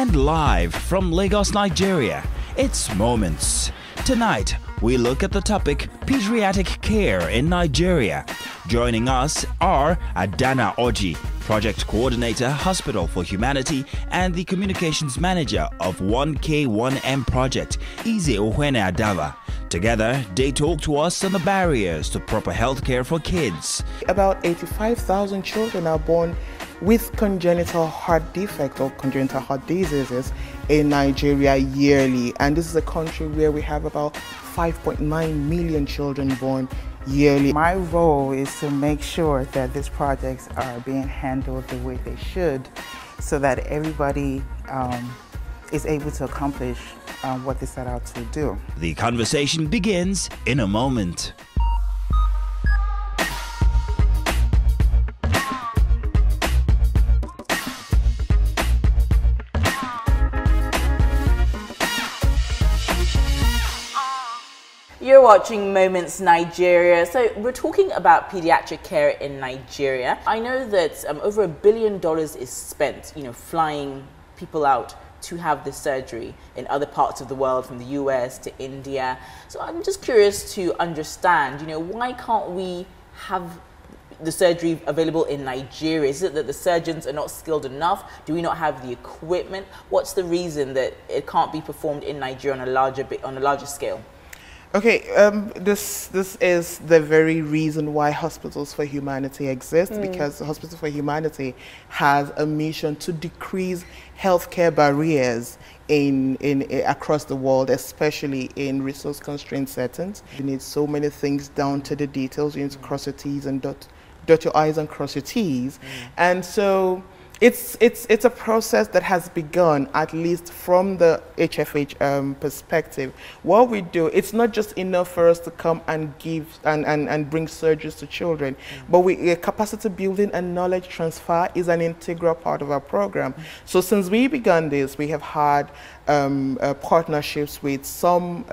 And live from Lagos, Nigeria, it's Moments. Tonight, we look at the topic Pediatric care in Nigeria. Joining us are Adanna Oji, Project Coordinator, Hospital for Humanity, and the Communications Manager of 1K1M Project, Ize Adava. Together, they talk to us on the barriers to proper health care for kids. About 85,000 children are born with congenital heart defect or congenital heart diseases in Nigeria yearly. And this is a country where we have about 5.9 million children born yearly. My role is to make sure that these projects are being handled the way they should so that everybody is able to accomplish what they set out to do. The conversation begins in a moment. You're watching Moments Nigeria. So we're talking about pediatric care in Nigeria. I know that over $1 billion is spent, flying people out to have this surgery in other parts of the world, from the US to India. So I'm just curious to understand, why can't we have the surgery available in Nigeria? Is it that the surgeons are not skilled enough? Do we not have the equipment? What's the reason that it can't be performed in Nigeria on a larger scale? Okay, this is the very reason why Hospitals for Humanity exists, because Hospitals for Humanity has a mission to decrease healthcare barriers across the world, especially in resource-constrained settings. You need so many things down to the details. You need to cross your T's and dot your I's and cross your T's, and so it's a process that has begun, at least from the HFH perspective. What we do, it's not just enough for us to come and give and bring surgeries to children, but capacity building and knowledge transfer is an integral part of our program. So since we began this, we have had partnerships with some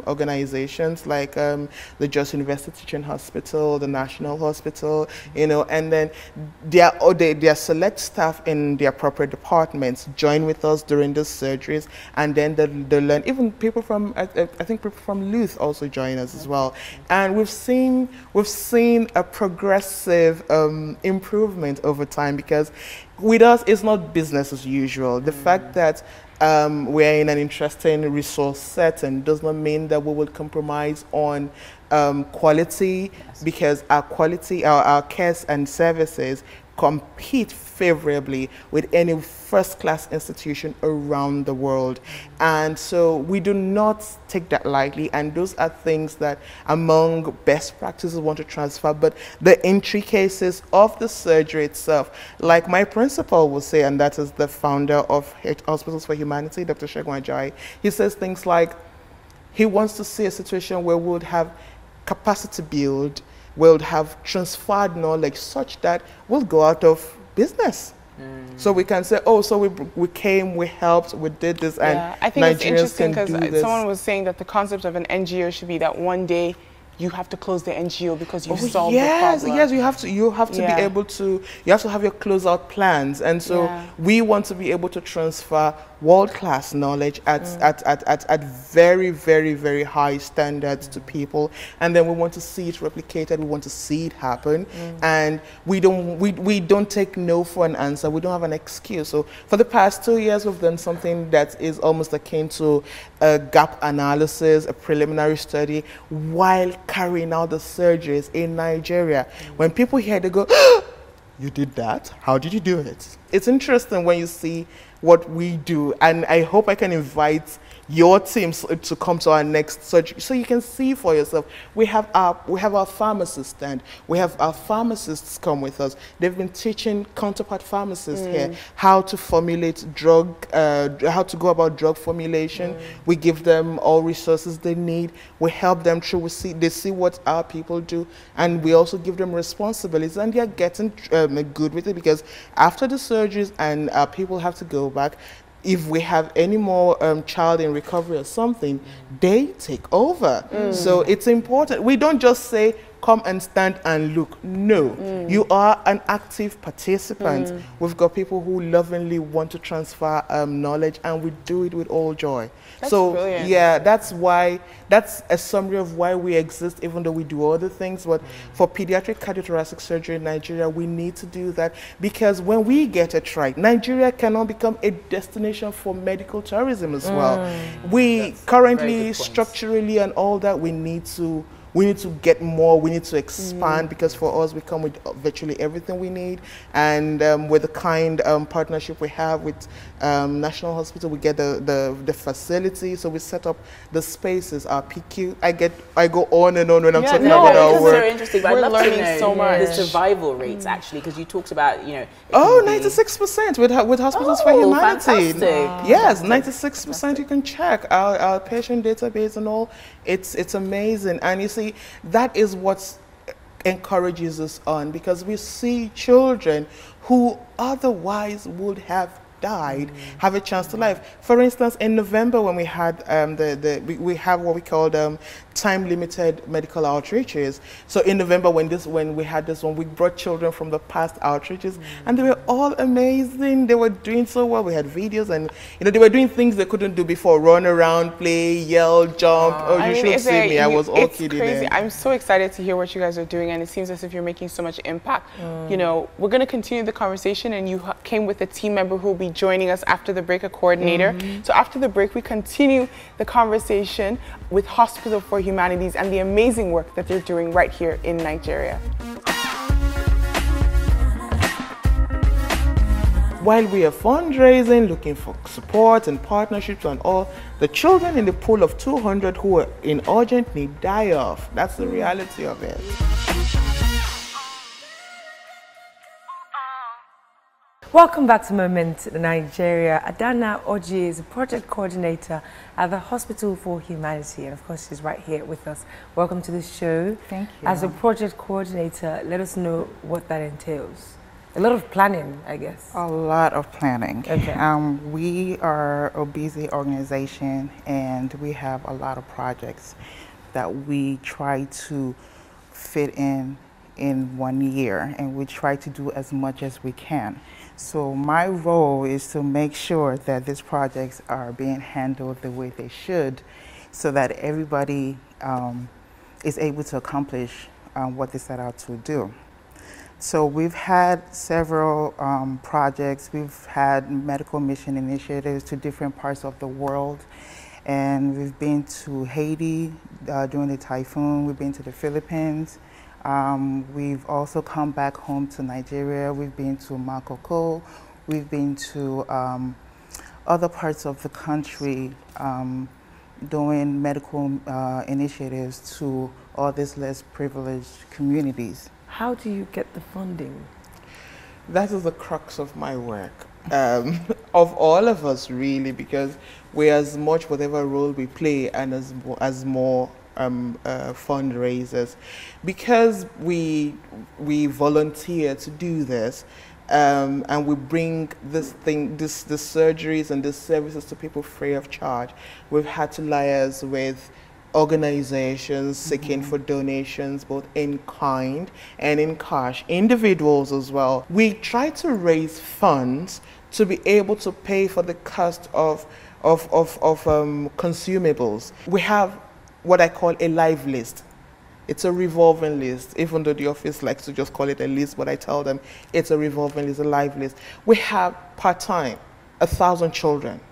organizations like the Jos University Teaching Hospital, the National Hospital, and then their select staff in the appropriate departments join with us during the surgeries, and then they learn. Even people from, I think people from Luth also join us as well, and we've seen a progressive improvement over time, because with us it's not business as usual. The fact that we're in an interesting resource setting does not mean that we will compromise on quality, because our cares and services compete favorably with any first-class institution around the world. And so we do not take that lightly, and those are things that among best practices we want to transfer. But the intricacies of the surgery itself, like my principal will say, and that is the founder of Hospitals for Humanity, Dr. Segun Ajayi, he says things like he wants to see a situation where we would have capacity build, we'll have transferred knowledge such that we'll go out of business. So we can say, oh, so we came, we helped, we did this, and I think Nigerians it's interesting because someone was saying that the concept of an NGO should be that one day you have to close the NGO because you solved the problem. Yes, you have to be able to, you have to have your closeout plans, and so we want to be able to transfer world-class knowledge at very, very, very high standards to people, and then we want to see it replicated, we want to see it happen, and we don't take no for an answer, we don't have an excuse. So for the past 2 years we've done something that is almost akin to a gap analysis, a preliminary study, while carrying out the surgeries in Nigeria. When people hear, they go, you did that? How did you do it? It's interesting when you see what we do, and I hope I can invite your teams to come to our next surgery so you can see for yourself. We have our pharmacist stand. We have our pharmacists come with us. They've been teaching counterpart pharmacists here how to formulate how to go about drug formulation. We give them all resources they need. We help them through. They see what our people do, and we also give them responsibilities, and they're getting good with it, because after the surgeries and our people have to go back, if we have any more child in recovery or something, they take over. So it's important. We don't just say, come and stand and look. No, you are an active participant. We've got people who lovingly want to transfer knowledge, and we do it with all joy. That's so brilliant. yeah, that's a summary of why we exist, even though we do other things. But for pediatric cardiothoracic surgery in Nigeria, we need to do that, because when we get it right, Nigeria cannot become a destination for medical tourism as well. We currently, structurally and all that, we need to get more, we need to expand, because for us we come with virtually everything we need, and with the kind partnership we have with National Hospital, we get the facility, so we set up the spaces, our PQ. I go on and on when I'm talking about our work. So interesting, but We're I'd love learning to know so much. the survival rates, actually, because you talked about, you know, 96% with Hospitals for Humanity. Fantastic. Yes, 96% you can check our patient database and all. It's amazing, and you see, that is what encourages us on, because we see children who otherwise would have died have a chance to live. For instance, in November, when we had we have what we called time-limited medical outreaches. So in November, when we had this one, we brought children from the past outreaches, and they were all amazing. They were doing so well. We had videos, and they were doing things they couldn't do before: run around, play, yell, jump. You should see me. I was all kidding. It's crazy. I'm so excited to hear what you guys are doing, and it seems as if you're making so much impact. You know, we're going to continue the conversation, and you came with a team member who will be joining us after the break, a coordinator. So after the break, we continue the conversation with Hospital for Humanities and the amazing work that they're doing right here in Nigeria. While we are fundraising, looking for support and partnerships and all, the children in the pool of 200 who are in urgent need die off. That's the reality of it. Welcome back to Moment Nigeria. Adanna Oji is a project coordinator at the Hospital for Humanity, and of course she's right here with us. Welcome to the show. Thank you. As a project coordinator, let us know what that entails. A lot of planning, I guess. A lot of planning. Okay. We are a busy organization, and we have a lot of projects that we try to fit in 1 year, and we try to do as much as we can. So my role is to make sure that these projects are being handled the way they should, so that everybody is able to accomplish what they set out to do. So we've had several projects. We've had medical mission initiatives to different parts of the world, and we've been to Haiti during the typhoon. We've been to the Philippines. We've also come back home to Nigeria. We've been to Makoko. We've been to other parts of the country doing medical initiatives to all these less privileged communities. How do you get the funding? That is the crux of my work, of all of us really, because we, as much whatever role we play, and as more fundraisers, because we volunteer to do this, and we bring the surgeries and the services to people free of charge. We've had to liaise with organizations seeking for donations, both in kind and in cash, individuals as well. We try to raise funds to be able to pay for the cost of consumables. We have what I call a live list. It's a revolving list, even though the office likes to just call it a list, but I tell them it's a revolving list, a live list. We have part-time 1,000 children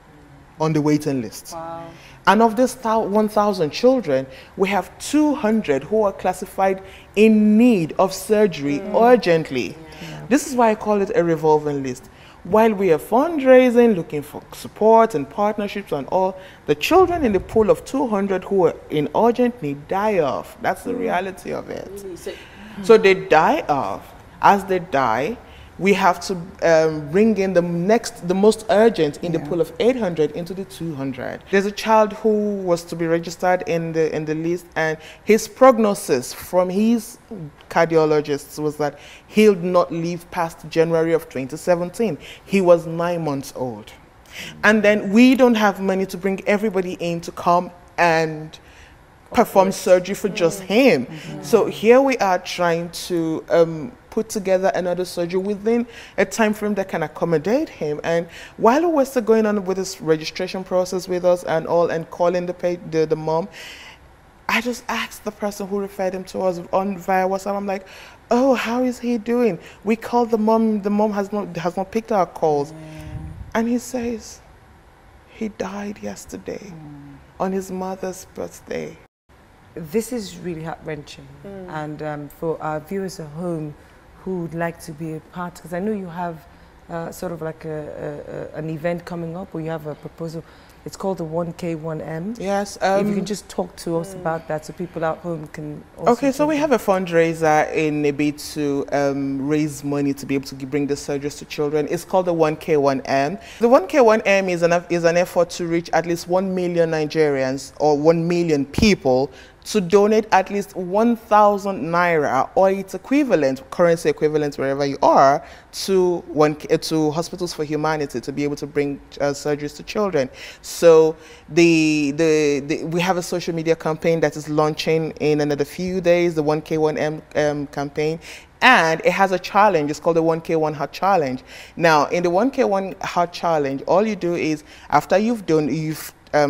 on the waiting list. Wow. And of this 1,000 children, we have 200 who are classified in need of surgery urgently. Yeah. This is why I call it a revolving list. While we are fundraising, looking for support and partnerships and all, the children in the pool of 200 who are in urgent need die off. That's the reality of it. Really? So they die off. As they die, we have to bring in the most urgent in the pool of 800 into the 200. There's a child who was to be registered in the list, and his prognosis from his cardiologists was that he'll not live past January of 2017. He was 9 months old. And then we don't have money to bring everybody in to come and perform surgery for just him. So here we are trying to put together another surgery within a time frame that can accommodate him. And while we're still going on with this registration process with us and all, and calling the mom, I just asked the person who referred him to us via WhatsApp. I'm like, oh, how is he doing? We called the mom. The mom has not picked our calls, and he says he died yesterday on his mother's birthday. This is really heart-wrenching, and for our viewers at home who would like to be a part, because I know you have sort of like an event coming up, or you have a proposal. It's called the 1K1M. Yes. If you can just talk to us about that, so people at home can also... Okay, so we have a fundraiser in a bid to raise money to be able to bring the surgeries to children. It's called the 1K1M. The 1K1M is an effort to reach at least 1 million Nigerians, or 1 million people, to donate at least 1,000 naira or its equivalent, currency equivalent wherever you are, to Hospitals for Humanity to be able to bring surgeries to children. So we have a social media campaign that is launching in another few days, the 1K1M campaign. And it has a challenge. It's called the 1K1 Heart Challenge. Now, in the 1K1 Heart Challenge, all you do is, after you've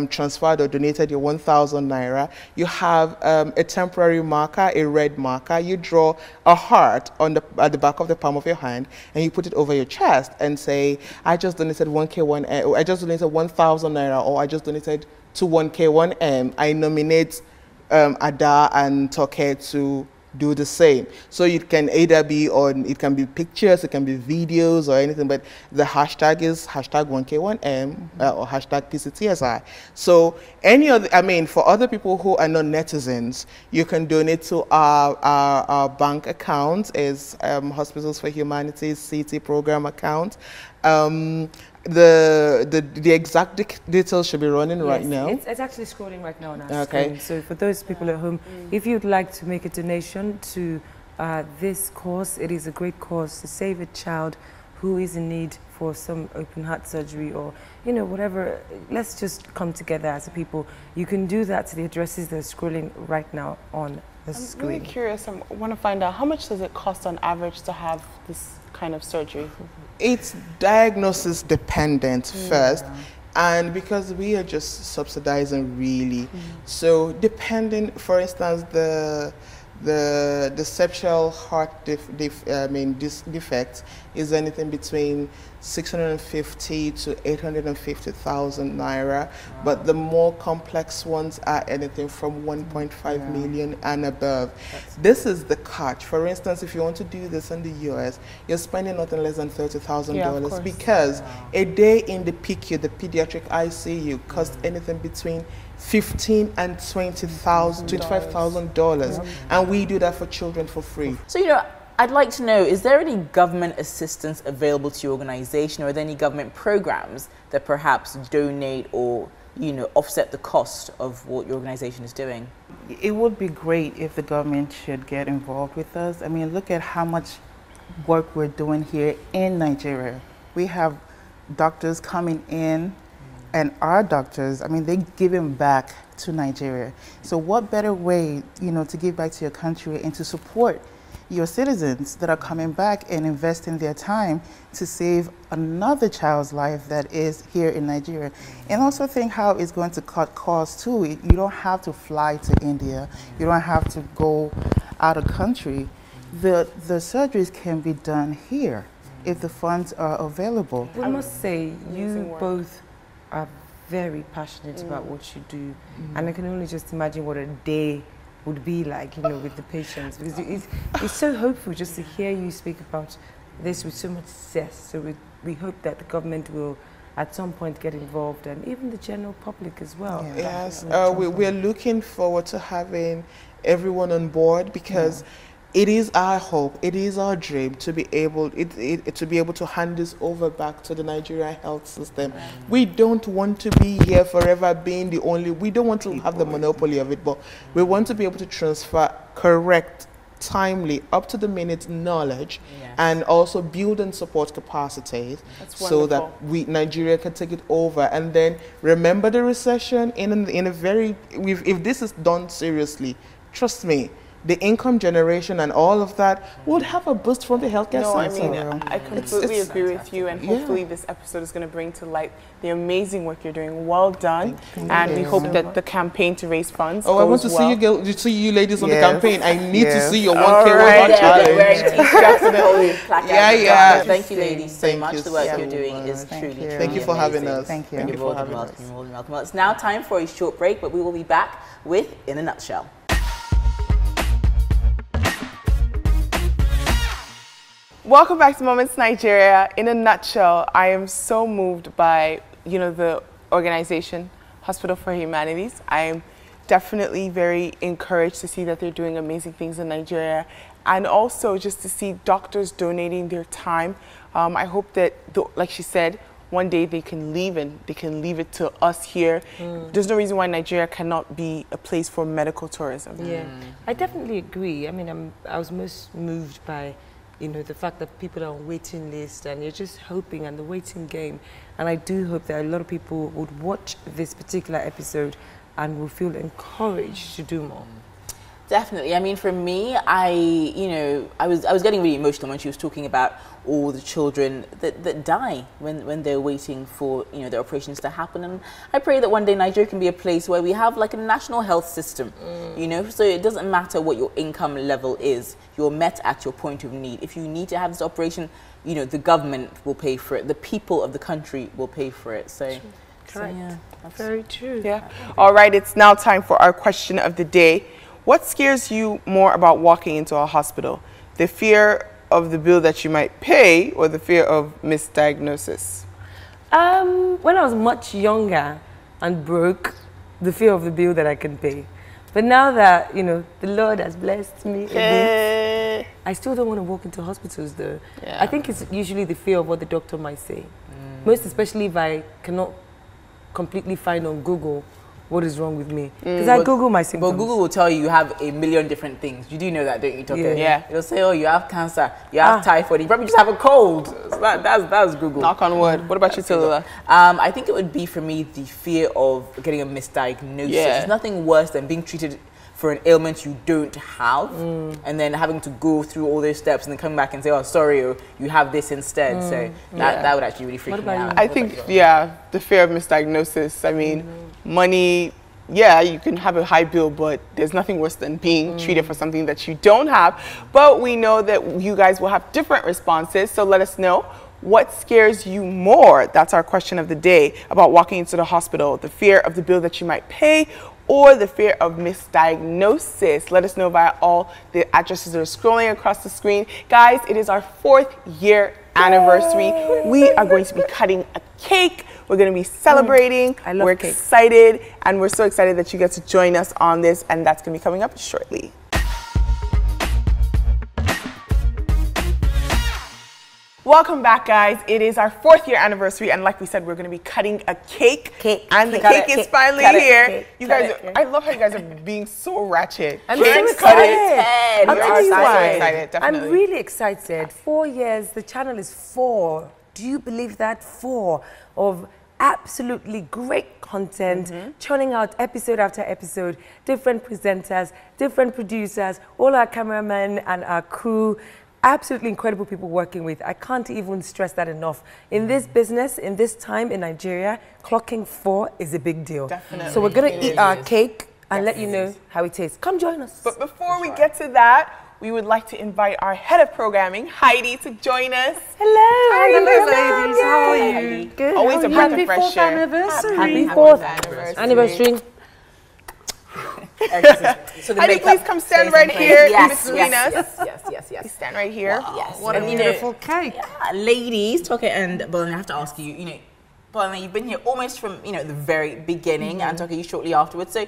transferred or donated your 1,000 naira, you have a temporary marker, a red marker. You draw a heart at the back of the palm of your hand, and you put it over your chest and say, I just donated 1K1, I just donated 1,000 naira, or I just donated to 1K1M. I nominate Ada and Toke to do the same. So it can either be it can be pictures, it can be videos or anything, but the hashtag is hashtag 1K1M or hashtag PCTSI. So for other people who are not netizens, you can donate to our bank account, is Hospitals for Humanity CT program account. The exact details should be running right now. It's actually scrolling right now on our screen. So for those people at home, if you'd like to make a donation to this cause, it is a great cause to save a child who is in need for some open heart surgery, or whatever. Let's just come together as a people. You can do that to the addresses that are scrolling right now on the screen. I'm really curious. I want to find out, how much does it cost on average to have this kind of surgery? It's diagnosis dependent first, and because we are just subsidizing really, so depending, for instance, the septal heart defect is anything between 650 to 850,000 naira, but the more complex ones are anything from 1.5 million and above. This is the catch. For instance, if you want to do this in the US, you're spending nothing less than $30,000 because a day in the PICU, the pediatric ICU, costs anything between $15,000 and $25,000, and we do that for children for free. So I'd like to know, is there any government assistance available to your organization, or are there any government programs that perhaps donate or offset the cost of what your organization is doing? It would be great if the government should get involved with us. I mean, look at how much work we're doing here in Nigeria. We have doctors coming in, and our doctors, I mean, they're giving back to Nigeria. So what better way, to give back to your country and to support your citizens that are coming back and investing their time to save another child's life that is here in Nigeria. And also think how it's going to cut costs too. You don't have to fly to India. You don't have to go out of country. The surgeries can be done here if the funds are available. We must say, you both are very passionate about what you do, and I can only just imagine what a day would be like, with the patients, because it's so hopeful just to hear you speak about this with so much zest. So we hope that the government will at some point get involved, and even the general public as well. Yes, we're looking forward to having everyone on board, because it is our hope, it is our dream to be able to hand this over back to the Nigerian health system. We don't want to be here forever being the only, we don't want to have the monopoly of it, but we want to be able to transfer correct timely, up-to-the-minute knowledge, and also build and support capacity so that Nigeria can take it over. And then remember the recession in a very, if this is done seriously, trust me, the income generation and all of that would have a boost from the healthcare sector. I mean, I completely agree with you, and hopefully this episode is going to bring to light the amazing work you're doing. Well done, and we hope that the campaign to raise funds I want to see you ladies on the campaign. I need to see your 1K challenge. Thank you, ladies, so much. The work you're doing is truly Thank you for having us. Thank you. You're more than welcome. Well, it's now time for a short break, but we will be back with In a Nutshell. Welcome back to Moments Nigeria. In a nutshell, I am so moved by, the organization Hospital for Humanities. I am definitely very encouraged to see that they're doing amazing things in Nigeria, and also just to see doctors donating their time. I hope that, like she said, one day they can leave and they can leave it to us here. There's no reason why Nigeria cannot be a place for medical tourism. Yeah, I definitely agree. I mean, I was most moved by the fact that people are on waiting list and you're just hoping, and the waiting game. And I do hope that a lot of people would watch this particular episode and will feel encouraged to do more. Definitely. I mean, for me, I was getting really emotional when she was talking about all the children that die when they're waiting for, their operations to happen. And I pray that one day Nigeria can be a place where we have like a national health system, so it doesn't matter what your income level is, you're met at your point of need. If you need to have this operation, the government will pay for it, the people of the country will pay for it. So, correct. Yeah, that's very true. Yeah. All right, it's now time for our question of the day. What scares you more about walking into a hospital? The fear of the bill that you might pay, or the fear of misdiagnosis? When I was much younger and broke, the fear of the bill that I can pay. But now that, the Lord has blessed me a bit, I still don't want to walk into hospitals though. Yeah. I think it's usually the fear of what the doctor might say. Most especially if I cannot completely find on Google what is wrong with me. Because I Google my symptoms. But Google will tell you have a million different things. You do know that, don't you, Doctor? Yeah. It'll say, oh, you have cancer, you have typhoid, you probably just have a cold. So that's Google. Knock on wood. What about you, Tallulah? I think it would be, for me, the fear of getting a misdiagnosis. Yeah. There's nothing worse than being treated for an ailment you don't have, and then having to go through all those steps and then coming back and say, oh, sorry, you have this instead. So that would actually really freak me out. I think, the fear of misdiagnosis. I mean, money, you can have a high bill, but there's nothing worse than being treated for something that you don't have. But we know that you guys will have different responses, so let us know. What scares you more? That's our question of the day about walking into the hospital. The fear of the bill that you might pay, or the fear of misdiagnosis. Let us know via all the addresses that are scrolling across the screen. Guys, it is our 4th year anniversary. We are going to be cutting a cake. We're going to be celebrating. We're excited, and we're so excited that you get to join us on this, and that's going to be coming up shortly. Welcome back, guys. It is our 4th year anniversary, and like we said, we're going to be cutting a cake. And the cake is finally here. You guys, I love how you guys are being so ratchet. I'm so excited. I'm really excited. 4 years. The channel is 4. Do you believe that? 4 of absolutely great content, churning out episode after episode, different presenters, different producers, all our cameramen and our crew. Absolutely incredible people working with. I can't even stress that enough. In this business, in this time in Nigeria, clocking 4 is a big deal. Definitely. So we're going to eat our cake and let you know how it tastes. Come join us. But before we get to that, we would like to invite our head of programming, Heidi, to join us. Hello. Hello, ladies. How are you? Good. Always a breath of fresh air. Happy 4th anniversary. So Heidi, please come stand right here between us. Yes. Stand right here. Wow. Yes. What a beautiful cake. Ladies, Toke and Bolin, I have to ask you, Bolin, you've been here almost from, the very beginning, and Toke, you shortly afterwards. So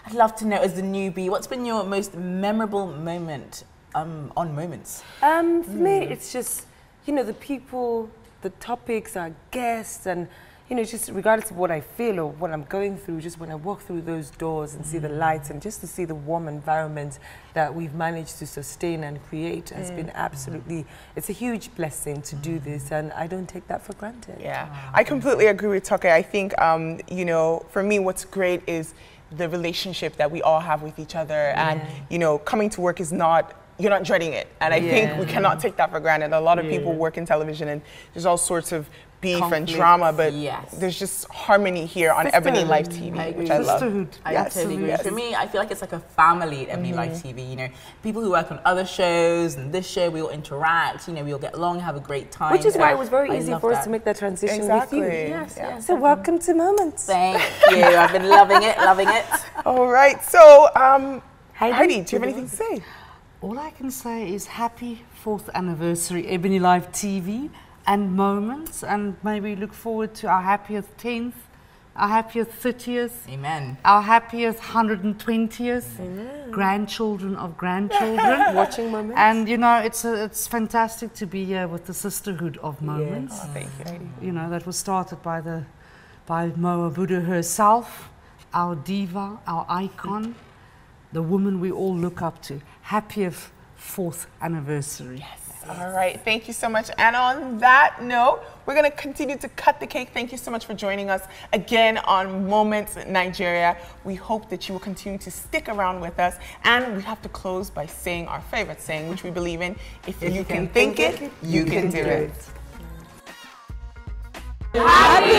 I'd love to know, as the newbie, what's been your most memorable moment on Moments? For me, it's just, the people, the topics, our guests, and, you know, just regardless of what I feel or what I'm going through, just when I walk through those doors and see the lights and just to see the warm environment that we've managed to sustain and create has been absolutely, it's a huge blessing to do this, and I don't take that for granted. Yeah, I completely agree with Toke. I think, you know, for me, what's great is the relationship that we all have with each other, and, you know, coming to work is not, you're not dreading it. And I think we cannot take that for granted. A lot of people work in television and there's all sorts of beef and drama, but there's just harmony here on EbonyLife TV, which I love. I totally agree. For me, I feel like it's like a family at EbonyLife TV. You know, people who work on other shows and this show, we all interact, you know, we all get along, have a great time. Which is why it was very easy for us to make that transition with you. Yes, so welcome to Moments. Thank you. I've been loving it, loving it. All right, so Heidi, do you have anything to say? All I can say is happy 4th anniversary EbonyLife TV and Moments, and may we look forward to our happiest 10th, our happiest 30th, amen, our happiest 120th, amen, grandchildren of grandchildren. Watching Moments. And you know, it's fantastic to be here with the sisterhood of Moments. Yes. Oh, thank you, Heidi. You know, that was started by Moa Buddha herself, our diva, our icon, the woman we all look up to. Happy 4th anniversary. Yes. All right, thank you so much. And on that note, we're going to continue to cut the cake. Thank you so much for joining us again on Moments Nigeria. We hope that you will continue to stick around with us. And we have to close by saying our favorite saying, which we believe in. If you can think it, you can do it. Happy